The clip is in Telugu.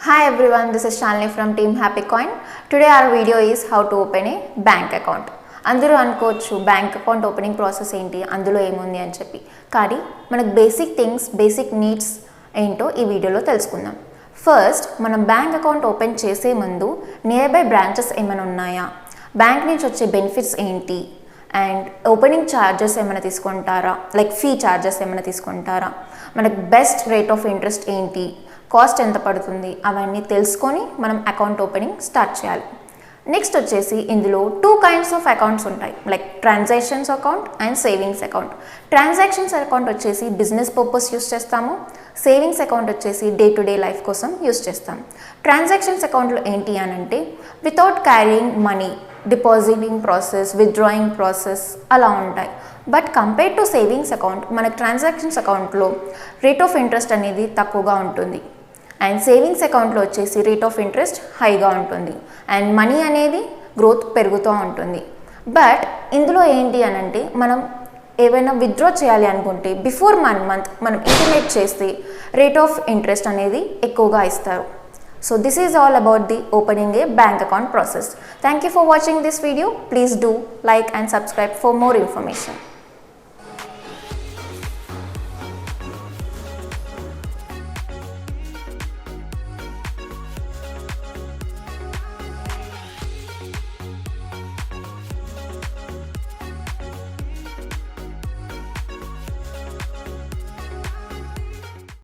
Hi everyone, this is Shalini from Team Happy Coin. Today our video is how to open a bank account. అందరూ అనుకోవచ్చు బ్యాంక్ అకౌంట్ ఓపెనింగ్ ప్రాసెస్ ఏంటి, అందులో ఏముంది అని చెప్పి. కానీ మనకు బేసిక్ నీడ్స్ ఏంటో ఈ వీడియోలో తెలుసుకుందాం. ఫస్ట్ మనం బ్యాంక్ అకౌంట్ ఓపెన్ చేసే ముందు నియర్ బై బ్రాంచెస్ ఏమైనా ఉన్నాయా, బ్యాంక్ నుంచి వచ్చే బెనిఫిట్స్ ఏంటి, అండ్ ఓపెనింగ్ ఛార్జెస్ ఏమైనా తీసుకుంటారా, లైక్ ఫీ ఛార్జెస్ ఏమైనా తీసుకుంటారా, మనకు బెస్ట్ రేట్ ఆఫ్ ఇంట్రెస్ట్ ఏంటి, కాస్ట్ ఎంత పడుతుంది, అవన్నీ తెలుసుకొని మనం అకౌంట్ ఓపెనింగ్ స్టార్ట్ చేయాలి. నెక్స్ట్ వచ్చేసి ఇందులో 2 kinds ఆఫ్ అకౌంట్స్ ఉంటాయి, like transactions account and savings account. Transactions account వచ్చేసి బిజినెస్ పర్పస్ యూస్ చేస్తాము, సేవింగ్స్ అకౌంట్ వచ్చేసి డే టు డే లైఫ్ కోసం యూస్ చేస్తాం. ట్రాన్సాక్షన్స్ అకౌంట్లో ఏంటి అని అంటే without carrying money, depositing process, withdrawing process అలా ఉంటాయి. But compare to savings account మనకు ట్రాన్సాక్షన్స్ అకౌంట్లో రేట్ ఆఫ్ ఇంట్రెస్ట్ అనేది తక్కువగా ఉంటుంది, అండ్ సేవింగ్స్ అకౌంట్లో వచ్చేసి రేట్ ఆఫ్ ఇంట్రెస్ట్ హైగా ఉంటుంది, అండ్ మనీ అనేది గ్రోత్ పెరుగుతూ ఉంటుంది. బట్ ఇందులో ఏంటి అని అంటే మనం ఏవైనా విత్డ్రా చేయాలి అనుకుంటే బిఫోర్ 1 month మనం ఇంటిమేట్ చేస్తే రేట్ ఆఫ్ ఇంట్రెస్ట్ అనేది ఎక్కువగా ఇస్తారు. So this is all about the opening a bank account process. Thank you for watching this video. Please do like and subscribe for more information.